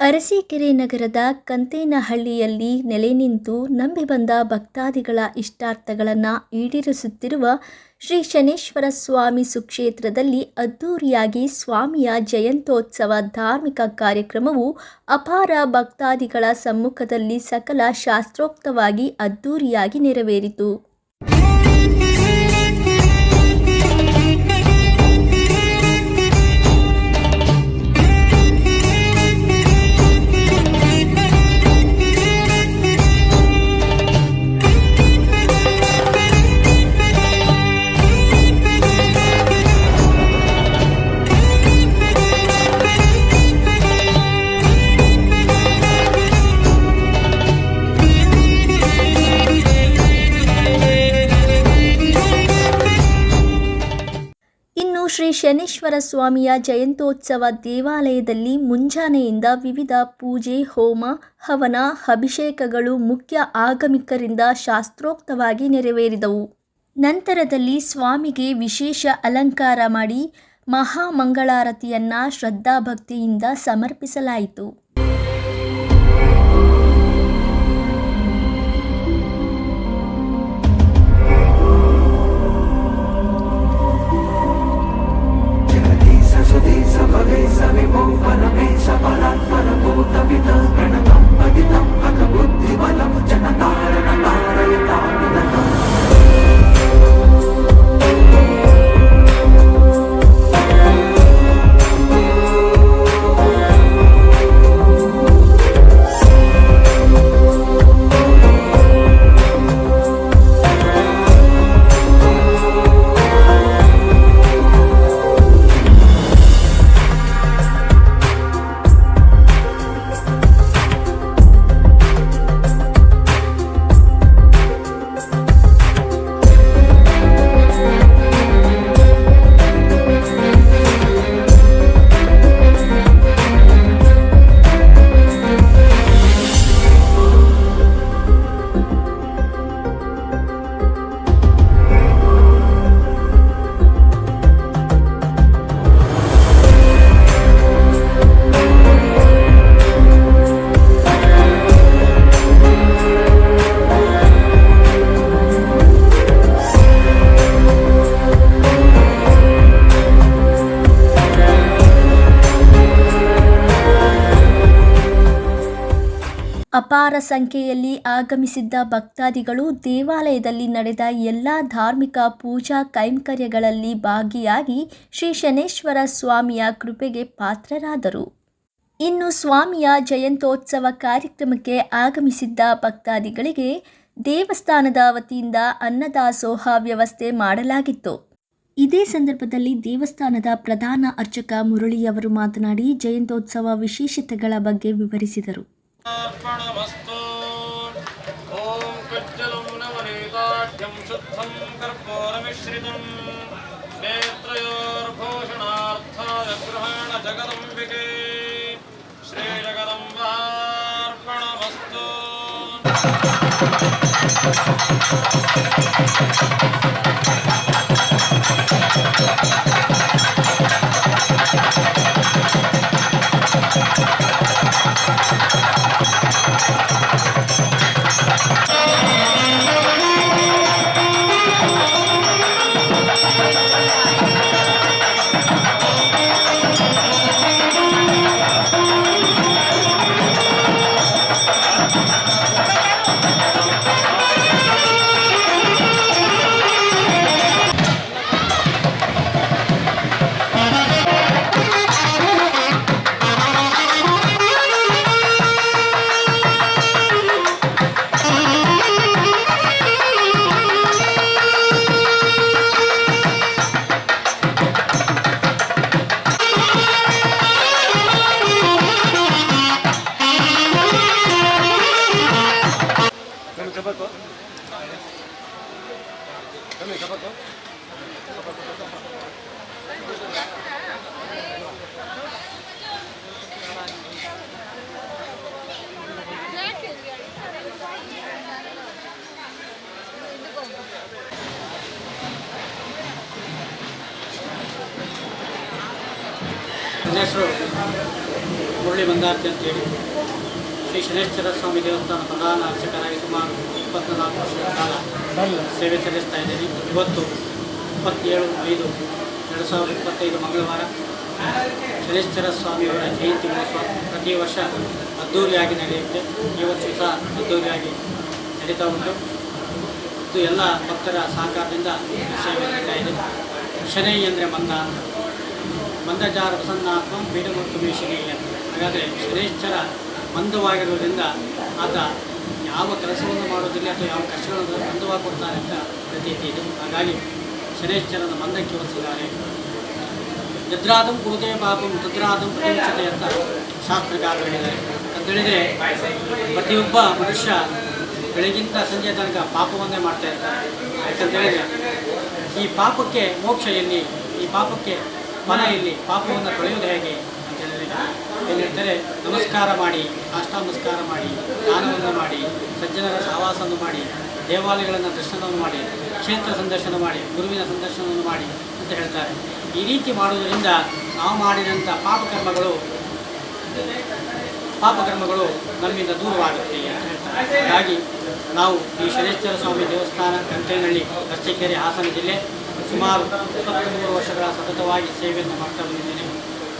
ಅರಸೀಕೆರೆ ನಗರದ ಕಂತೇನಹಳ್ಳಿಯಲ್ಲಿ ನೆಲೆ ನಿಂತು ನಂಬಿ ಬಂದ ಭಕ್ತಾದಿಗಳ ಇಷ್ಟಾರ್ಥಗಳನ್ನು ಈಡೇರಿಸುತ್ತಿರುವ ಶ್ರೀ ಶನೇಶ್ವರ ಸ್ವಾಮಿ ಸುಕ್ಷೇತ್ರದಲ್ಲಿ ಅದ್ದೂರಿಯಾಗಿ ಸ್ವಾಮಿಯ ಜಯಂತ್ಯೋತ್ಸವ ಧಾರ್ಮಿಕ ಕಾರ್ಯಕ್ರಮವು ಅಪಾರ ಭಕ್ತಾದಿಗಳ ಸಮ್ಮುಖದಲ್ಲಿ ಸಕಲ ಶಾಸ್ತ್ರೋಕ್ತವಾಗಿ ಅದ್ದೂರಿಯಾಗಿ ನೆರವೇರಿತು. ಶ್ರೀ ಶನೇಶ್ವರ ಸ್ವಾಮಿಯ ಜಯಂತ್ಯೋತ್ಸವ ದೇವಾಲಯದಲ್ಲಿ ಮುಂಜಾನೆಯಿಂದ ವಿವಿಧ ಪೂಜೆ, ಹೋಮ, ಹವನ, ಅಭಿಷೇಕಗಳು ಮುಖ್ಯ ಆಗಮಿಕರಿಂದ ಶಾಸ್ತ್ರೋಕ್ತವಾಗಿ ನೆರವೇರಿದವು. ನಂತರದಲ್ಲಿ ಸ್ವಾಮಿಗೆ ವಿಶೇಷ ಅಲಂಕಾರ ಮಾಡಿ ಮಹಾಮಂಗಳಾರತಿಯನ್ನು ಶ್ರದ್ಧಾಭಕ್ತಿಯಿಂದ ಸಮರ್ಪಿಸಲಾಯಿತು. ಅಪಾರ ಸಂಖ್ಯೆಯಲ್ಲಿ ಆಗಮಿಸಿದ್ದ ಭಕ್ತಾದಿಗಳು ದೇವಾಲಯದಲ್ಲಿ ನಡೆದ ಎಲ್ಲ ಧಾರ್ಮಿಕ ಪೂಜಾ ಕೈಂಕರ್ಯಗಳಲ್ಲಿ ಭಾಗಿಯಾಗಿ ಶ್ರೀ ಶನೇಶ್ವರ ಸ್ವಾಮಿಯ ಕೃಪೆಗೆ ಪಾತ್ರರಾದರು. ಇನ್ನು ಸ್ವಾಮಿಯ ಜಯಂತ್ಯೋತ್ಸವ ಕಾರ್ಯಕ್ರಮಕ್ಕೆ ಆಗಮಿಸಿದ್ದ ಭಕ್ತಾದಿಗಳಿಗೆ ದೇವಸ್ಥಾನದ ವತಿಯಿಂದ ಅನ್ನದಾಸೋಹ ವ್ಯವಸ್ಥೆ ಮಾಡಲಾಗಿತ್ತು. ಇದೇ ಸಂದರ್ಭದಲ್ಲಿ ದೇವಸ್ಥಾನದ ಪ್ರಧಾನ ಅರ್ಚಕ ಮುರಳಿಯವರು ಮಾತನಾಡಿ ಜಯಂತ್ಯೋತ್ಸವ ವಿಶೇಷತೆಗಳ ಬಗ್ಗೆ ವಿವರಿಸಿದರು. अर्पणमस्तु ओम कुज्जलं नवनीताढ्यं शुद्धं कर्पूरमिश्रितं नेत्रयोर्भूषणार्थाय गृहाण जगदम्बिके श्रीजगदम्बार्पणमस्तु. ಹೆಸರು ಮುರಳಿ ಬಂದಾರ್ತಿ ಅಂತೇಳಿ ಶ್ರೀ ಶನೇಶ್ವರ ಸ್ವಾಮಿ ದೇವಸ್ಥಾನ ಪ್ರಧಾನ ಅರ್ಚಕರಾಗಿ ಸುಮಾರು 24 ವರ್ಷಗಳ ಕಾಲ ಸೇವೆ ಸಲ್ಲಿಸ್ತಾ ಇದ್ದೀನಿ. ಇವತ್ತು 27/5/2025 ಮಂಗಳವಾರ ಶನೇಶ್ವರ ಸ್ವಾಮಿಯವರ ಜಯಂತಿ ಮಹೋತ್ಸವ ಪ್ರತಿ ವರ್ಷ ಅದ್ದೂರಿಯಾಗಿ ನಡೆಯುತ್ತೆ. ಈ ವರ್ಷ ಸಹ ಅದ್ದೂರಿಯಾಗಿ ನಡೀತಾ ಉಂಟು. ಇದು ಎಲ್ಲ ಭಕ್ತರ ಸಹಕಾರದಿಂದ ಸೇವೆ ನಡೀತಾ ಇದೆ. ಶನೈ ಅಂದರೆ ಮಂದಚಾರ ಪ್ರಸನ್ನಾತ್ಮ ಪೀಠಮೂರ್ತಿ ಶನಿ ಅಂತ. ಹಾಗಾದರೆ ಶನೇಶ್ವರ ಮಂದವಾಗಿರುವುದರಿಂದ ಆತ ಯಾವ ಕೆಲಸವನ್ನು ಮಾಡೋದಿಲ್ಲ ಅಥವಾ ಯಾವ ಕಷ್ಟಗಳನ್ನು ಮಂದವಾಗಿ ಕೊಡ್ತಾನೆ ಅಂತ ಪ್ರತೀತಿ ಇದೆ. ಹಾಗಾಗಿ ಶನೇಶ್ವರನ ಮಂದಕ್ಕೆ ಹೊಲಿಸಿದ್ದಾರೆ. ಯದ್ರಾದಂ ಕುರುತೆ ಪಾಪಂ ತದ್ರಾದಂ ಪ್ರತಿಮುಚ್ಯತೆ ಅಂತ ಶಾಸ್ತ್ರಕಾರ ಹೇಳಿದ್ದಾರೆ. ಅಂತ ಹೇಳಿದರೆ ಪ್ರತಿಯೊಬ್ಬ ಮನುಷ್ಯ ಬೆಳಗಿಂತ ಸಂಜೆ ತನಕ ಪಾಪವನ್ನೇ ಮಾಡ್ತಾ ಇರ್ತಾರೆ. ಯಾಕಂತೇಳಿದರೆ ಈ ಪಾಪಕ್ಕೆ ಮೋಕ್ಷ ಎಲ್ಲಿ, ಈ ಪಾಪಕ್ಕೆ ಫಲ ಎಲ್ಲಿ, ಪಾಪವನ್ನು ತೊಳೆಯುವುದು ಹೇಗೆ ಅಂತ ಹೇಳಿದರೆ ಏನು ಹೇಳ್ತಾರೆ, ನಮಸ್ಕಾರ ಮಾಡಿ, ಸಾಷ್ಟಾಂಗ ಮಾಡಿ, ದಾನವನ್ನು ಮಾಡಿ, ಸಜ್ಜನರ ಸಹವಾಸವನ್ನು ಮಾಡಿ, ದೇವಾಲಯಗಳನ್ನು ದರ್ಶನವನ್ನು ಮಾಡಿ, ಕ್ಷೇತ್ರ ಸಂದರ್ಶನ ಮಾಡಿ, ಗುರುವಿನ ಸಂದರ್ಶನವನ್ನು ಮಾಡಿ ಅಂತ ಹೇಳ್ತಾರೆ. ಈ ರೀತಿ ಮಾಡುವುದರಿಂದ ನಾವು ಮಾಡಿದಂಥ ಪಾಪಕರ್ಮಗಳು ನಮ್ಮಿಂದ ದೂರವಾಗುತ್ತೆ ಅಂತ ಹೇಳ್ತಾರೆ. ಹಾಗಾಗಿ ನಾವು ಈ ಶನೇಶ್ವರ ಸ್ವಾಮಿ ದೇವಸ್ಥಾನ ಕಂಟೇನಹಳ್ಳಿ, ಅರಸೀಕೆರೆ, ಹಾಸನ ಜಿಲ್ಲೆ ಸುಮಾರು 23 ವರ್ಷಗಳ ಸತತವಾಗಿ ಸೇವೆಯನ್ನು ಮಾಡ್ತಾ ಬಂದಿದ್ದೇನೆ.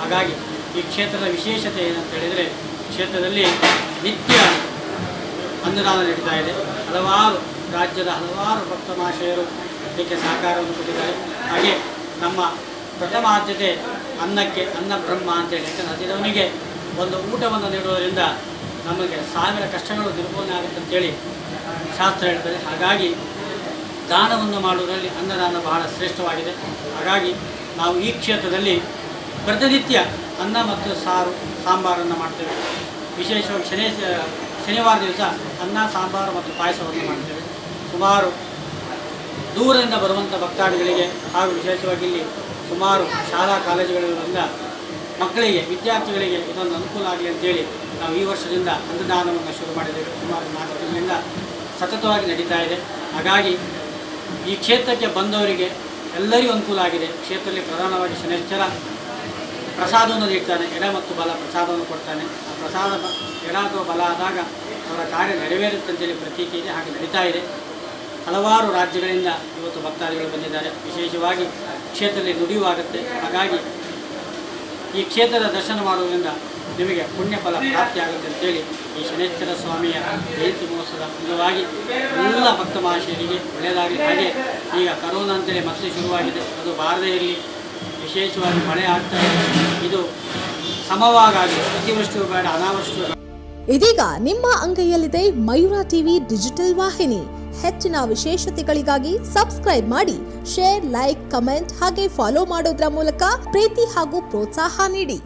ಹಾಗಾಗಿ ಈ ಕ್ಷೇತ್ರದ ವಿಶೇಷತೆ ಏನಂತ ಹೇಳಿದರೆ, ಕ್ಷೇತ್ರದಲ್ಲಿ ನಿತ್ಯ ಅನ್ನದಾನ ನಡೀತಾ ಇದೆ. ಹಲವಾರು ರಾಜ್ಯದ ಹಲವಾರು ಭಕ್ತ ಮಹಾಶಯರು ಇದಕ್ಕೆ ಸಹಕಾರವನ್ನು ಕೊಟ್ಟಿದ್ದಾರೆ. ಹಾಗೆ ನಮ್ಮ ಪ್ರಥಮ ಆದ್ಯತೆ ಅನ್ನಕ್ಕೆ, ಅನ್ನ ಬ್ರಹ್ಮ ಅಂತೇಳಿ. ಯಾಕಂದರೆ ಹಸಿದವನಿಗೆ ಒಂದು ಊಟವನ್ನು ನೀಡುವುದರಿಂದ ನಮಗೆ 1000 ಕಷ್ಟಗಳು ನಿರ್ಮೂಲನೆ ಆಗುತ್ತೆ ಅಂತೇಳಿ ಶಾಸ್ತ್ರ ಹೇಳ್ತದೆ. ಹಾಗಾಗಿ ದಾನವನ್ನು ಮಾಡುವುದರಲ್ಲಿ ಅನ್ನದಾನ ಬಹಳ ಶ್ರೇಷ್ಠವಾಗಿದೆ. ಹಾಗಾಗಿ ನಾವು ಈ ಕ್ಷೇತ್ರದಲ್ಲಿ ಪ್ರತಿನಿತ್ಯ ಅನ್ನ ಮತ್ತು ಸಾಂಬಾರನ್ನು ಮಾಡ್ತೇವೆ. ವಿಶೇಷವಾಗಿ ಶನಿವಾರ ದಿವಸ ಅನ್ನ, ಸಾಂಬಾರು ಮತ್ತು ಪಾಯಸವನ್ನು ಮಾಡ್ತೇವೆ. ಸುಮಾರು ದೂರದಿಂದ ಬರುವಂಥ ಭಕ್ತಾದಿಗಳಿಗೆ ಹಾಗೂ ವಿಶೇಷವಾಗಿ ಇಲ್ಲಿ ಸುಮಾರು ಶಾಲಾ ಕಾಲೇಜುಗಳಿರೋದ್ರಿಂದ ಮಕ್ಕಳಿಗೆ, ವಿದ್ಯಾರ್ಥಿಗಳಿಗೆ ಇದೊಂದು ಅನುಕೂಲ ಆಗಲಿ ಅಂತೇಳಿ ನಾವು ಈ ವರ್ಷದಿಂದ ಅನ್ನದಾನವನ್ನು ಶುರು ಮಾಡಿದ್ದೇವೆ. ಸುಮಾರು 4 ತಿಂಗಳಿಂದ ಸತತವಾಗಿ ನಡೀತಾ ಇದೆ. ಹಾಗಾಗಿ ಈ ಕ್ಷೇತ್ರಕ್ಕೆ ಬಂದವರಿಗೆ ಎಲ್ಲರಿಗೂ ಅನುಕೂಲ ಆಗಿದೆ. ಕ್ಷೇತ್ರದಲ್ಲಿ ಪ್ರಧಾನವಾಗಿ ಶನೇಶ್ವರ ಪ್ರಸಾದವನ್ನು ನೀಡ್ತಾನೆ. ಎಡ ಮತ್ತು ಬಲ ಪ್ರಸಾದವನ್ನು ಕೊಡ್ತಾನೆ. ಆ ಪ್ರಸಾದ ಎಡ ಅಥವಾ ಬಲ ಆದಾಗ ಅವರ ಕಾರ್ಯ ನೆರವೇರುತ್ತಂತೇಳಿ ಪ್ರತೀತಿ ಇದೆ. ಹಾಗೆ ನಡೀತಾ ಇದೆ. ಹಲವಾರು ರಾಜ್ಯಗಳಿಂದ ಇವತ್ತು ಭಕ್ತಾದಿಗಳು ಬಂದಿದ್ದಾರೆ. ವಿಶೇಷವಾಗಿ ಕ್ಷೇತ್ರದಲ್ಲಿ ನುಡಿಯುವಾಗುತ್ತೆ. ಹಾಗಾಗಿ ಈ ಕ್ಷೇತ್ರದ ದರ್ಶನ ಮಾಡುವುದರಿಂದ ನಿಮಗೆ ಪುಣ್ಯ ಫಲ ಪ್ರಾಪ್ತಿಯಾಗುತ್ತೆ ಅಂತೇಳಿ ಈ ಶನೇಶ್ವರ ಸ್ವಾಮಿಯ ಜಯಂತಿ ಮಹೋತ್ಸವದ ಅಂಗವಾಗಿ ಎಲ್ಲ ಭಕ್ತ ಮಹಾಶಯರಿಗೆ ಒಳ್ಳೆಯದಾಗಲಿ. ಹಾಗೆ ಈಗ ಕರೋನಾ ಅಂತೇಳಿ ಮತ್ತೆ ಶುರುವಾಗಿದೆ. ಅದು ಬಾರದೇ ಇರಲಿ. ವಿಶೇಷವಾಗಿ ಮಳೆ ಆಗ್ತಾ ಇದೆ. ಇದು ಸಮವಾಗಿ ಅತಿವೃಷ್ಟಿಯೂ ಬೇಡ, ಅನಾವೃಷ್ಟಿಯೂ ಬೇಡ. ಇದೀಗ ನಿಮ್ಮ ಅಂಗೈಯಲ್ಲಿದೆ ಮಯೂರ ಟಿವಿ ಡಿಜಿಟಲ್ ವಾಹಿನಿ. ಹೆಚ್ಚಿನ ವಿಶೇಷತೆಗಳಿಗಾಗಿ ಸಬ್ಸ್ಕ್ರೈಬ್ ಮಾಡಿ, ಶೇರ್, ಲೈಕ್, ಕಮೆಂಟ್ ಹಾಗೆ ಫಾಲೋ ಮಾಡೋದ್ರ ಮೂಲಕ ಪ್ರೀತಿ ಹಾಗೂ ಪ್ರೋತ್ಸಾಹ ನೀಡಿ.